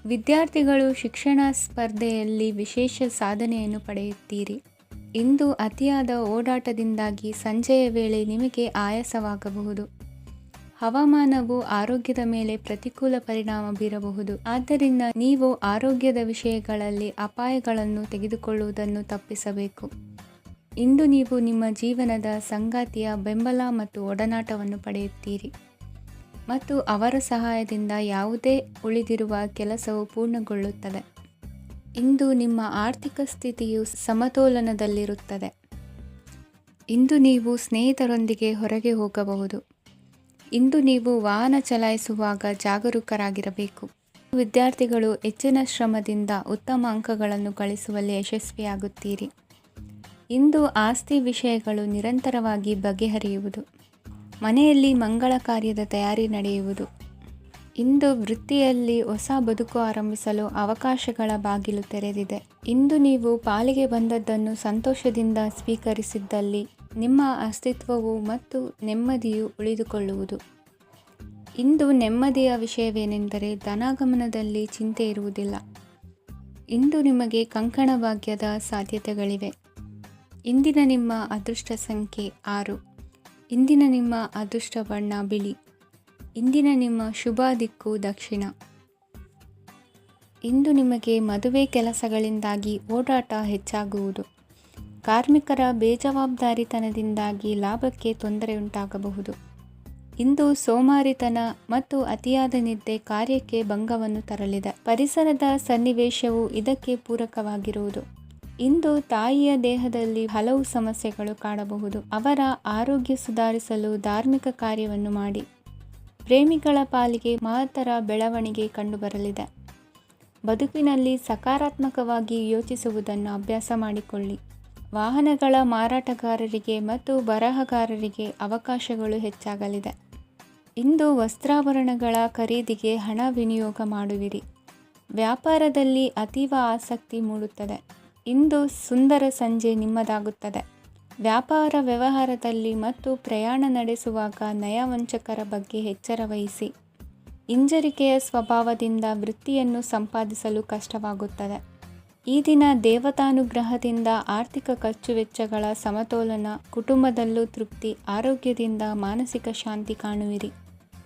ವಿದ್ಯಾರ್ಥಿಗಳು ಶಿಕ್ಷಣ ಸ್ಪರ್ಧೆಯಲ್ಲಿ ವಿಶೇಷ ಸಾಧನೆಯನ್ನು ಪಡೆಯುತ್ತೀರಿ. ಇಂದು ಅತಿಯಾದ ಓಡಾಟದಿಂದಾಗಿ ಸಂಜೆಯ ವೇಳೆ ನಿಮಗೆ ಆಯಾಸವಾಗಬಹುದು. ಹವಾಮಾನವು ಆರೋಗ್ಯದ ಮೇಲೆ ಪ್ರತಿಕೂಲ ಪರಿಣಾಮ ಬೀರಬಹುದು. ಆದ್ದರಿಂದ ನೀವು ಆರೋಗ್ಯದ ವಿಷಯಗಳಲ್ಲಿ ಅಪಾಯಗಳನ್ನು ತೆಗೆದುಕೊಳ್ಳುವುದನ್ನು ತಪ್ಪಿಸಬೇಕು. ಇಂದು ನೀವು ನಿಮ್ಮ ಜೀವನದ ಸಂಗಾತಿಯ ಬೆಂಬಲ ಮತ್ತು ಒಡನಾಟವನ್ನು ಪಡೆಯುತ್ತೀರಿ ಮತ್ತು ಅವರ ಸಹಾಯದಿಂದ ಯಾವುದೇ ಉಳಿದಿರುವ ಕೆಲಸವು ಪೂರ್ಣಗೊಳ್ಳುತ್ತದೆ. ಇಂದು ನಿಮ್ಮ ಆರ್ಥಿಕ ಸ್ಥಿತಿಯು ಸಮತೋಲನದಲ್ಲಿರುತ್ತದೆ. ಇಂದು ನೀವು ಸ್ನೇಹಿತರೊಂದಿಗೆ ಹೊರಗೆ ಹೋಗಬಹುದು. ಇಂದು ನೀವು ವಾಹನ ಚಲಾಯಿಸುವಾಗ ಜಾಗರೂಕರಾಗಿರಬೇಕು. ವಿದ್ಯಾರ್ಥಿಗಳು ಹೆಚ್ಚಿನ ಶ್ರಮದಿಂದ ಉತ್ತಮ ಅಂಕಗಳನ್ನು ಗಳಿಸುವಲ್ಲಿ ಯಶಸ್ವಿಯಾಗುತ್ತೀರಿ. ಇಂದು ಆಸ್ತಿ ವಿಷಯಗಳು ನಿರಂತರವಾಗಿ ಬಗೆಹರಿಯುವುದು. ಮನೆಯಲ್ಲಿ ಮಂಗಳ ಕಾರ್ಯದ ತಯಾರಿ ನಡೆಯುವುದು. ಇಂದು ವೃತ್ತಿಯಲ್ಲಿ ಹೊಸ ಬದುಕು ಆರಂಭಿಸಲು ಅವಕಾಶಗಳ ಬಾಗಿಲು ತೆರೆದಿದೆ. ಇಂದು ನೀವು ಪಾಲಿಗೆ ಬಂದದ್ದನ್ನು ಸಂತೋಷದಿಂದ ಸ್ವೀಕರಿಸಿದ್ದಲ್ಲಿ ನಿಮ್ಮ ಅಸ್ತಿತ್ವವು ಮತ್ತು ನೆಮ್ಮದಿಯು ಉಳಿದುಕೊಳ್ಳುವುದು. ಇಂದು ನೆಮ್ಮದಿಯ ವಿಷಯವೇನೆಂದರೆ ಧನಾಗಮನದಲ್ಲಿ ಚಿಂತೆ ಇರುವುದಿಲ್ಲ. ಇಂದು ನಿಮಗೆ ಕಂಕಣ ಭಾಗ್ಯದ ಸಾಧ್ಯತೆಗಳಿವೆ. ಇಂದಿನ ನಿಮ್ಮ ಅದೃಷ್ಟ ಸಂಖ್ಯೆ 6. ಇಂದಿನ ನಿಮ್ಮ ಅದೃಷ್ಟ ಬಣ್ಣ ಬಿಳಿ. ಇಂದಿನ ನಿಮ್ಮ ಶುಭ ದಿಕ್ಕು ದಕ್ಷಿಣ. ಇಂದು ನಿಮಗೆ ಮದುವೆ ಕೆಲಸಗಳಿಂದಾಗಿ ಓಡಾಟ ಹೆಚ್ಚಾಗುವುದು. ಕಾರ್ಮಿಕರ ಬೇಜವಾಬ್ದಾರಿತನದಿಂದಾಗಿ ಲಾಭಕ್ಕೆ ತೊಂದರೆಯುಂಟಾಗಬಹುದು. ಇಂದು ಸೋಮಾರಿತನ ಮತ್ತು ಅತಿಯಾದ ನಿದ್ದೆ ಕಾರ್ಯಕ್ಕೆ ಭಂಗವನ್ನು ತರಲಿದೆ. ಪರಿಸರದ ಸನ್ನಿವೇಶವು ಇದಕ್ಕೆ ಪೂರಕವಾಗಿರುವುದು. ಇಂದು ತಾಯಿಯ ದೇಹದಲ್ಲಿ ಹಲವು ಸಮಸ್ಯೆಗಳು ಕಾಡಬಹುದು. ಅವರ ಆರೋಗ್ಯ ಸುಧಾರಿಸಲು ಧಾರ್ಮಿಕ ಕಾರ್ಯವನ್ನು ಮಾಡಿ. ಪ್ರೇಮಿಗಳ ಪಾಲಿಗೆ ಮಹತ್ತರ ಬೆಳವಣಿಗೆ ಕಂಡುಬರಲಿದೆ. ಬದುಕಿನಲ್ಲಿ ಸಕಾರಾತ್ಮಕವಾಗಿ ಯೋಚಿಸುವುದನ್ನು ಅಭ್ಯಾಸ ಮಾಡಿಕೊಳ್ಳಿ. ವಾಹನಗಳ ಮಾರಾಟಗಾರರಿಗೆ ಮತ್ತು ಬರಹಗಾರರಿಗೆ ಅವಕಾಶಗಳು ಹೆಚ್ಚಾಗಲಿದೆ. ಇಂದು ವಸ್ತ್ರಾಭರಣಗಳ ಖರೀದಿಗೆ ಹಣ ವಿನಿಯೋಗ ಮಾಡುವಿರಿ. ವ್ಯಾಪಾರದಲ್ಲಿ ಅತೀವ ಆಸಕ್ತಿ ಮೂಡುತ್ತದೆ. ಇಂದು ಸುಂದರ ಸಂಜೆ ನಿಮ್ಮದಾಗುತ್ತದೆ. ವ್ಯಾಪಾರ ವ್ಯವಹಾರದಲ್ಲಿ ಮತ್ತು ಪ್ರಯಾಣ ನಡೆಸುವಾಗ ನಯವಂಚಕರ ಬಗ್ಗೆ ಎಚ್ಚರ ವಹಿಸಿ. ಹಿಂಜರಿಕೆಯ ಸ್ವಭಾವದಿಂದ ವೃತ್ತಿಯನ್ನು ಸಂಪಾದಿಸಲು ಕಷ್ಟವಾಗುತ್ತದೆ. ಈ ದಿನ ದೇವತಾನುಗ್ರಹದಿಂದ ಆರ್ಥಿಕ ಖರ್ಚು ವೆಚ್ಚಗಳ ಸಮತೋಲನ, ಕುಟುಂಬದಲ್ಲೂ ತೃಪ್ತಿ, ಆರೋಗ್ಯದಿಂದ ಮಾನಸಿಕ ಶಾಂತಿ ಕಾಣುವಿರಿ.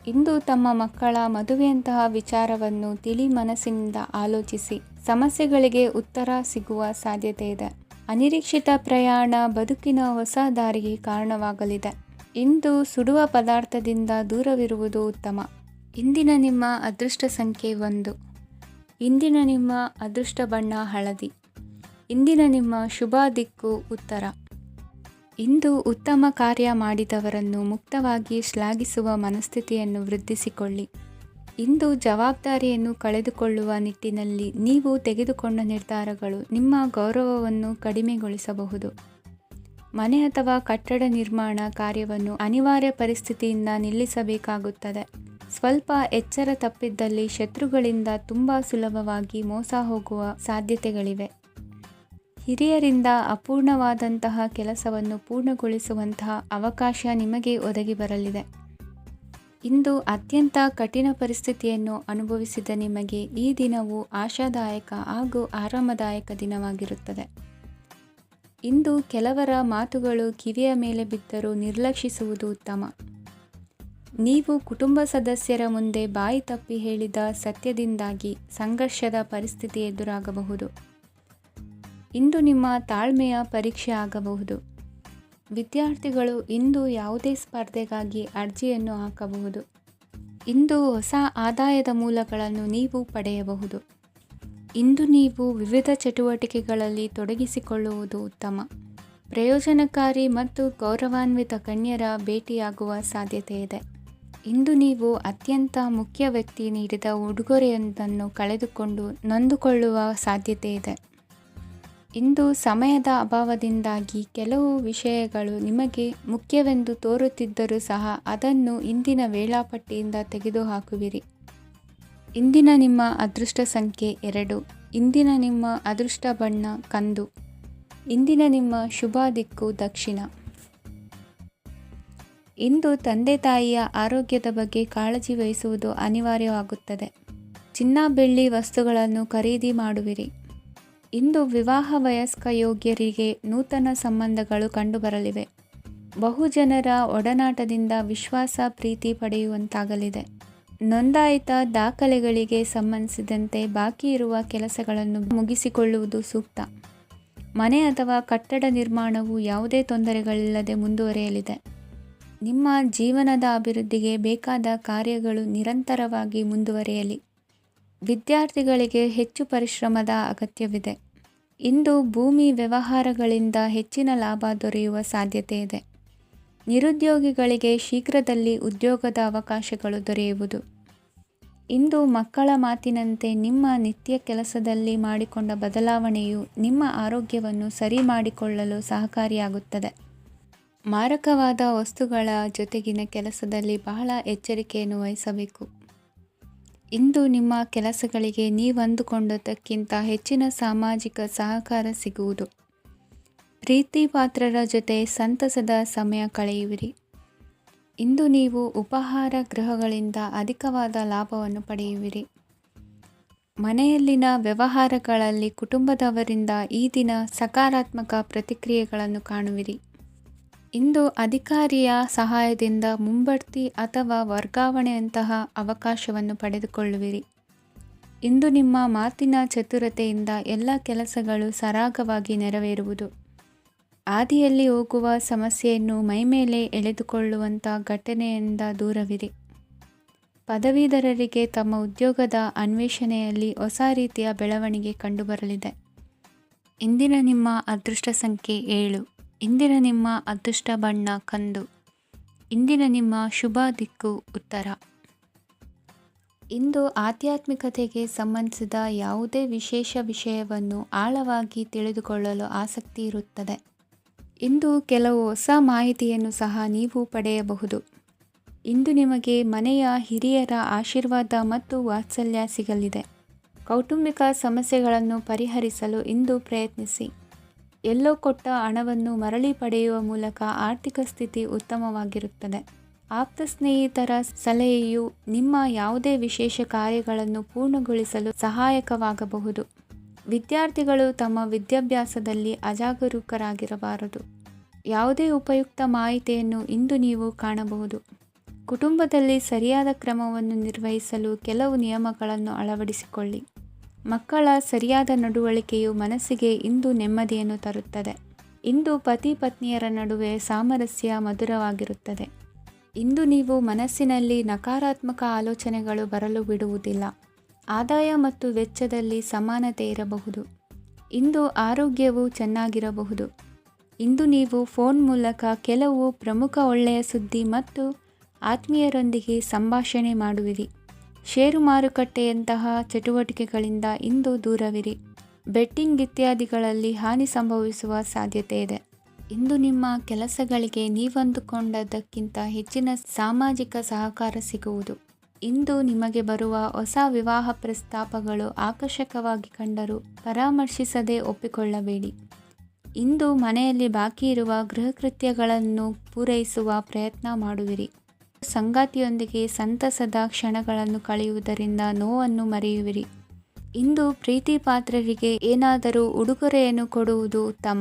ಇಂದು ತಮ್ಮ ಮಕ್ಕಳ ಮದುವೆಯಂತಹ ವಿಚಾರವನ್ನು ತಿಳಿ ಮನಸ್ಸಿನಿಂದ ಆಲೋಚಿಸಿ. ಸಮಸ್ಯೆಗಳಿಗೆ ಉತ್ತರ ಸಿಗುವ ಸಾಧ್ಯತೆ ಇದೆ. ಅನಿರೀಕ್ಷಿತ ಪ್ರಯಾಣ ಬದುಕಿನ ಹೊಸ ದಾರಿಗೆ ಕಾರಣವಾಗಲಿದೆ. ಇಂದು ಸುಡುವ ಪದಾರ್ಥದಿಂದ ದೂರವಿರುವುದು ಉತ್ತಮ. ಇಂದಿನ ನಿಮ್ಮ ಅದೃಷ್ಟ ಸಂಖ್ಯೆ 1. ಇಂದಿನ ನಿಮ್ಮ ಅದೃಷ್ಟ ಬಣ್ಣ ಹಳದಿ. ಇಂದಿನ ನಿಮ್ಮ ಶುಭ ದಿಕ್ಕು ಉತ್ತರ. ಇಂದು ಉತ್ತಮ ಕಾರ್ಯ ಮಾಡಿದವರನ್ನು ಮುಕ್ತವಾಗಿ ಶ್ಲಾಘಿಸುವ ಮನಸ್ಥಿತಿಯನ್ನು ವೃದ್ಧಿಸಿಕೊಳ್ಳಿ. ಇಂದು ಜವಾಬ್ದಾರಿಯನ್ನು ಕಳೆದುಕೊಳ್ಳುವ ನಿಟ್ಟಿನಲ್ಲಿ ನೀವು ತೆಗೆದುಕೊಂಡ ನಿರ್ಧಾರಗಳು ನಿಮ್ಮ ಗೌರವವನ್ನು ಕಡಿಮೆಗೊಳಿಸಬಹುದು. ಮನೆ ಅಥವಾ ಕಟ್ಟಡ ನಿರ್ಮಾಣ ಕಾರ್ಯವನ್ನು ಅನಿವಾರ್ಯ ಪರಿಸ್ಥಿತಿಯಿಂದ ನಿಲ್ಲಿಸಬೇಕಾಗುತ್ತದೆ. ಸ್ವಲ್ಪ ಎಚ್ಚರ ತಪ್ಪಿದ್ದಲ್ಲಿ ಶತ್ರುಗಳಿಂದ ತುಂಬ ಸುಲಭವಾಗಿ ಮೋಸ ಹೋಗುವ ಸಾಧ್ಯತೆಗಳಿವೆ. ಹಿರಿಯರಿಂದ ಅಪೂರ್ಣವಾದಂತಹ ಕೆಲಸವನ್ನು ಪೂರ್ಣಗೊಳಿಸುವಂತಹ ಅವಕಾಶ ನಿಮಗೆ ಒದಗಿ ಬರಲಿದೆ. ಇಂದು ಅತ್ಯಂತ ಕಠಿಣ ಪರಿಸ್ಥಿತಿಯನ್ನು ಅನುಭವಿಸಿದ ನಿಮಗೆ ಈ ದಿನವು ಆಶಾದಾಯಕ ಹಾಗೂ ಆರಾಮದಾಯಕ ದಿನವಾಗಿರುತ್ತದೆ. ಇಂದು ಕೆಲವರ ಮಾತುಗಳು ಕಿವಿಯ ಮೇಲೆ ಬಿದ್ದರೂ ನಿರ್ಲಕ್ಷಿಸುವುದು ಉತ್ತಮ. ನೀವು ಕುಟುಂಬ ಸದಸ್ಯರ ಮುಂದೆ ಬಾಯಿ ತಪ್ಪಿ ಹೇಳಿದ ಸತ್ಯದಿಂದಾಗಿ ಸಂಘರ್ಷದ ಪರಿಸ್ಥಿತಿ ಎದುರಾಗಬಹುದು. ಇಂದು ನಿಮ್ಮ ತಾಳ್ಮೆಯ ಪರೀಕ್ಷೆ ಆಗಬಹುದು. ವಿದ್ಯಾರ್ಥಿಗಳು ಇಂದು ಯಾವುದೇ ಸ್ಪರ್ಧೆಗಾಗಿ ಅರ್ಜಿಯನ್ನು ಹಾಕಬಹುದು. ಇಂದು ಹೊಸ ಆದಾಯದ ಮೂಲಗಳನ್ನು ನೀವು ಪಡೆಯಬಹುದು. ಇಂದು ನೀವು ವಿವಿಧ ಚಟುವಟಿಕೆಗಳಲ್ಲಿ ತೊಡಗಿಸಿಕೊಳ್ಳುವುದು ಉತ್ತಮ. ಪ್ರಯೋಜನಕಾರಿ ಮತ್ತು ಗೌರವಾನ್ವಿತ ಗಣ್ಯರ ಭೇಟಿಯಾಗುವ ಸಾಧ್ಯತೆ ಇದೆ. ಇಂದು ನೀವು ಅತ್ಯಂತ ಮುಖ್ಯ ವ್ಯಕ್ತಿ ನೀಡಿದ ಉಡುಗೊರೆಯೊಂದನ್ನು ಕಳೆದುಕೊಂಡು ನೊಂದುಕೊಳ್ಳುವ ಸಾಧ್ಯತೆ ಇದೆ. ಇಂದು ಸಮಯದ ಅಭಾವದಿಂದಾಗಿ ಕೆಲವು ವಿಷಯಗಳು ನಿಮಗೆ ಮುಖ್ಯವೆಂದು ತೋರುತ್ತಿದ್ದರೂ ಸಹ ಅದನ್ನು ಇಂದಿನ ವೇಳಾಪಟ್ಟಿಯಿಂದ ತೆಗೆದುಹಾಕುವಿರಿ. ಇಂದಿನ ನಿಮ್ಮ ಅದೃಷ್ಟ ಸಂಖ್ಯೆ 2. ಇಂದಿನ ನಿಮ್ಮ ಅದೃಷ್ಟ ಬಣ್ಣ ಕಂದು. ಇಂದಿನ ನಿಮ್ಮ ಶುಭ ದಿಕ್ಕು ದಕ್ಷಿಣ. ಇಂದು ತಂದೆ ತಾಯಿಯ ಆರೋಗ್ಯದ ಬಗ್ಗೆ ಕಾಳಜಿ ವಹಿಸುವುದು ಅನಿವಾರ್ಯವಾಗುತ್ತದೆ. ಚಿನ್ನ ಬೆಳ್ಳಿ ವಸ್ತುಗಳನ್ನು ಖರೀದಿ ಮಾಡುವಿರಿ. ಇಂದು ವಿವಾಹ ವಯಸ್ಕ ಯೋಗ್ಯರಿಗೆ ನೂತನ ಸಂಬಂಧಗಳು ಕಂಡುಬರಲಿವೆ. ಬಹುಜನರ ಒಡನಾಟದಿಂದ ವಿಶ್ವಾಸ ಪ್ರೀತಿ ಪಡೆಯುವಂತಾಗಲಿದೆ. ನೋಂದಾಯಿತ ದಾಖಲೆಗಳಿಗೆ ಸಂಬಂಧಿಸಿದಂತೆ ಬಾಕಿ ಇರುವ ಕೆಲಸಗಳನ್ನು ಮುಗಿಸಿಕೊಳ್ಳುವುದು ಸೂಕ್ತ. ಮನೆ ಅಥವಾ ಕಟ್ಟಡ ನಿರ್ಮಾಣವು ಯಾವುದೇ ತೊಂದರೆಗಳಿಲ್ಲದೆ ಮುಂದುವರಿಯಲಿದೆ. ನಿಮ್ಮ ಜೀವನದ ಅಭಿವೃದ್ಧಿಗೆ ಬೇಕಾದ ಕಾರ್ಯಗಳು ನಿರಂತರವಾಗಿ ಮುಂದುವರಿಯಲಿ. ವಿದ್ಯಾರ್ಥಿಗಳಿಗೆ ಹೆಚ್ಚು ಪರಿಶ್ರಮದ ಅಗತ್ಯವಿದೆ. ಇಂದು ಭೂಮಿ ವ್ಯವಹಾರಗಳಿಂದ ಹೆಚ್ಚಿನ ಲಾಭ ದೊರೆಯುವ ಸಾಧ್ಯತೆ ಇದೆ. ನಿರುದ್ಯೋಗಿಗಳಿಗೆ ಶೀಘ್ರದಲ್ಲಿ ಉದ್ಯೋಗದ ಅವಕಾಶಗಳು ದೊರೆಯುವುದು. ಇಂದು ಮಕ್ಕಳ ಮಾತಿನಂತೆ ನಿಮ್ಮ ನಿತ್ಯ ಕೆಲಸದಲ್ಲಿ ಮಾಡಿಕೊಂಡ ಬದಲಾವಣೆಯು ನಿಮ್ಮ ಆರೋಗ್ಯವನ್ನು ಸರಿ ಮಾಡಿಕೊಳ್ಳಲು ಸಹಕಾರಿಯಾಗುತ್ತದೆ. ಮಾರಕವಾದ ವಸ್ತುಗಳ ಜೊತೆಗಿನ ಕೆಲಸದಲ್ಲಿ ಬಹಳ ಎಚ್ಚರಿಕೆಯನ್ನು ವಹಿಸಬೇಕು. ಇಂದು ನಿಮ್ಮ ಕೆಲಸಗಳಿಗೆ ನೀವಂದುಕೊಂಡದ್ದಕ್ಕಿಂತ ಹೆಚ್ಚಿನ ಸಾಮಾಜಿಕ ಸಹಕಾರ ಸಿಗುವುದು. ಪ್ರೀತಿ ಪಾತ್ರರ ಜೊತೆ ಸಂತಸದ ಸಮಯ ಕಳೆಯುವಿರಿ. ಇಂದು ನೀವು ಉಪಹಾರ ಗೃಹಗಳಿಂದ ಅಧಿಕವಾದ ಲಾಭವನ್ನು ಪಡೆಯುವಿರಿ. ಮನೆಯಲ್ಲಿನ ವ್ಯವಹಾರಗಳಲ್ಲಿ ಕುಟುಂಬದವರಿಂದ ಈ ದಿನ ಸಕಾರಾತ್ಮಕ ಪ್ರತಿಕ್ರಿಯೆಗಳನ್ನು ಕಾಣುವಿರಿ. ಇಂದು ಅಧಿಕಾರಿಯ ಸಹಾಯದಿಂದ ಮುಂಬಡ್ತಿ ಅಥವಾ ವರ್ಗಾವಣೆಯಂತಹ ಅವಕಾಶವನ್ನು ಪಡೆದುಕೊಳ್ಳುವಿರಿ. ಇಂದು ನಿಮ್ಮ ಮಾತಿನ ಚತುರತೆಯಿಂದ ಎಲ್ಲ ಕೆಲಸಗಳು ಸರಾಗವಾಗಿ ನೆರವೇರುವುದು. ಹಾದಿಯಲ್ಲಿ ಹೋಗುವ ಸಮಸ್ಯೆಯನ್ನು ಮೈಮೇಲೆ ಎಳೆದುಕೊಳ್ಳುವಂಥ ಘಟನೆಯಿಂದ ದೂರವಿರಿ. ಪದವೀಧರರಿಗೆ ತಮ್ಮ ಉದ್ಯೋಗದ ಅನ್ವೇಷಣೆಯಲ್ಲಿ ಹೊಸ ರೀತಿಯ ಬೆಳವಣಿಗೆ ಕಂಡುಬರಲಿದೆ. ಇಂದಿನ ನಿಮ್ಮ ಅದೃಷ್ಟ ಸಂಖ್ಯೆ 7. ಇಂದಿನ ನಿಮ್ಮ ಅದೃಷ್ಟ ಬಣ್ಣ ಕಂದು. ಇಂದಿನ ನಿಮ್ಮ ಶುಭ ದಿಕ್ಕು ಉತ್ತರ. ಇಂದು ಆಧ್ಯಾತ್ಮಿಕತೆಗೆ ಸಂಬಂಧಿಸಿದ ಯಾವುದೇ ವಿಶೇಷ ವಿಷಯವನ್ನು ಆಳವಾಗಿ ತಿಳಿದುಕೊಳ್ಳಲು ಆಸಕ್ತಿ ಇರುತ್ತದೆ. ಇಂದು ಕೆಲವು ಹೊಸ ಮಾಹಿತಿಯನ್ನು ಸಹ ನೀವು ಪಡೆಯಬಹುದು. ಇಂದು ನಿಮಗೆ ಮನೆಯ ಹಿರಿಯರ ಆಶೀರ್ವಾದ ಮತ್ತು ವಾತ್ಸಲ್ಯ ಸಿಗಲಿದೆ. ಕೌಟುಂಬಿಕ ಸಮಸ್ಯೆಗಳನ್ನು ಪರಿಹರಿಸಲು ಇಂದು ಪ್ರಯತ್ನಿಸಿ. ಎಲ್ಲೋ ಕೊಟ್ಟ ಹಣವನ್ನು ಮರಳಿ ಪಡೆಯುವ ಮೂಲಕ ಆರ್ಥಿಕ ಸ್ಥಿತಿ ಉತ್ತಮವಾಗಿರುತ್ತದೆ. ಆಪ್ತ ಸ್ನೇಹಿತರ ಸಲಹೆಯು ನಿಮ್ಮ ಯಾವುದೇ ವಿಶೇಷ ಕಾರ್ಯಗಳನ್ನು ಪೂರ್ಣಗೊಳಿಸಲು ಸಹಾಯಕವಾಗಬಹುದು. ವಿದ್ಯಾರ್ಥಿಗಳು ತಮ್ಮ ವಿದ್ಯಾಭ್ಯಾಸದಲ್ಲಿ ಅಜಾಗರೂಕರಾಗಿರಬಾರದು. ಯಾವುದೇ ಉಪಯುಕ್ತ ಮಾಹಿತಿಯನ್ನು ಇಂದು ನೀವು ಕಾಣಬಹುದು. ಕುಟುಂಬದಲ್ಲಿ ಸರಿಯಾದ ಕ್ರಮವನ್ನು ನಿರ್ವಹಿಸಲು ಕೆಲವು ನಿಯಮಗಳನ್ನು ಅಳವಡಿಸಿಕೊಳ್ಳಿ. ಮಕ್ಕಳ ಸರಿಯಾದ ನಡವಳಿಕೆಯು ಮನಸ್ಸಿಗೆ ಇಂದು ನೆಮ್ಮದಿಯನ್ನು ತರುತ್ತದೆ. ಇಂದು ಪತಿ ಪತ್ನಿಯರ ನಡುವೆ ಸಾಮರಸ್ಯ ಮಧುರವಾಗಿರುತ್ತದೆ. ಇಂದು ನೀವು ಮನಸ್ಸಿನಲ್ಲಿ ನಕಾರಾತ್ಮಕ ಆಲೋಚನೆಗಳು ಬರಲು ಬಿಡುವುದಿಲ್ಲ. ಆದಾಯ ಮತ್ತು ವೆಚ್ಚದಲ್ಲಿ ಸಮಾನತೆ ಇರಬಹುದು. ಇಂದು ಆರೋಗ್ಯವು ಚೆನ್ನಾಗಿರಬಹುದು. ಇಂದು ನೀವು ಫೋನ್ ಮೂಲಕ ಕೆಲವು ಪ್ರಮುಖ ಒಳ್ಳೆಯ ಸುದ್ದಿ ಮತ್ತು ಆತ್ಮೀಯರೊಂದಿಗೆ ಸಂಭಾಷಣೆ ಮಾಡುವಿರಿ. ಷೇರು ಮಾರುಕಟ್ಟೆಯಂತಹ ಚಟುವಟಿಕೆಗಳಿಂದ ಇಂದು ದೂರವಿರಿ. ಬೆಟ್ಟಿಂಗ್ ಇತ್ಯಾದಿಗಳಲ್ಲಿ ಹಾನಿ ಸಂಭವಿಸುವ ಸಾಧ್ಯತೆ ಇದೆ. ಇಂದು ನಿಮ್ಮ ಕೆಲಸಗಳಿಗೆ ನೀವಂದುಕೊಂಡದ್ದಕ್ಕಿಂತ ಹೆಚ್ಚಿನ ಸಾಮಾಜಿಕ ಸಹಕಾರ ಸಿಗುವುದು. ಇಂದು ನಿಮಗೆ ಬರುವ ಹೊಸ ವಿವಾಹ ಪ್ರಸ್ತಾಪಗಳು ಆಕರ್ಷಕವಾಗಿ ಕಂಡರೂ ಪರಾಮರ್ಶಿಸದೆ ಒಪ್ಪಿಕೊಳ್ಳಬೇಡಿ. ಇಂದು ಮನೆಯಲ್ಲಿ ಬಾಕಿ ಇರುವ ಗೃಹಕೃತ್ಯಗಳನ್ನು ಪೂರೈಸುವ ಪ್ರಯತ್ನ ಮಾಡುವಿರಿ. ಸಂಗಾತಿಯೊಂದಿಗೆ ಸಂತಸದ ಕ್ಷಣಗಳನ್ನು ಕಳೆಯುವುದರಿಂದ ನೋವನ್ನು ಮರೆಯುವಿರಿ. ಇಂದು ಪ್ರೀತಿ ಪಾತ್ರರಿಗೆ ಏನಾದರೂ ಉಡುಗೊರೆಯನ್ನು ಕೊಡುವುದು ಉತ್ತಮ.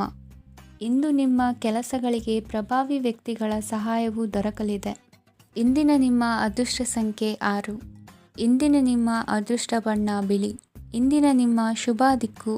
ಇಂದು ನಿಮ್ಮ ಕೆಲಸಗಳಿಗೆ ಪ್ರಭಾವಿ ವ್ಯಕ್ತಿಗಳ ಸಹಾಯವು ದೊರಕಲಿದೆ. ಇಂದಿನ ನಿಮ್ಮ ಅದೃಷ್ಟ ಸಂಖ್ಯೆ 6. ಇಂದಿನ ನಿಮ್ಮ ಅದೃಷ್ಟ ಬಣ್ಣ ಬಿಳಿ. ಇಂದಿನ ನಿಮ್ಮ ಶುಭ ದಿಕ್ಕು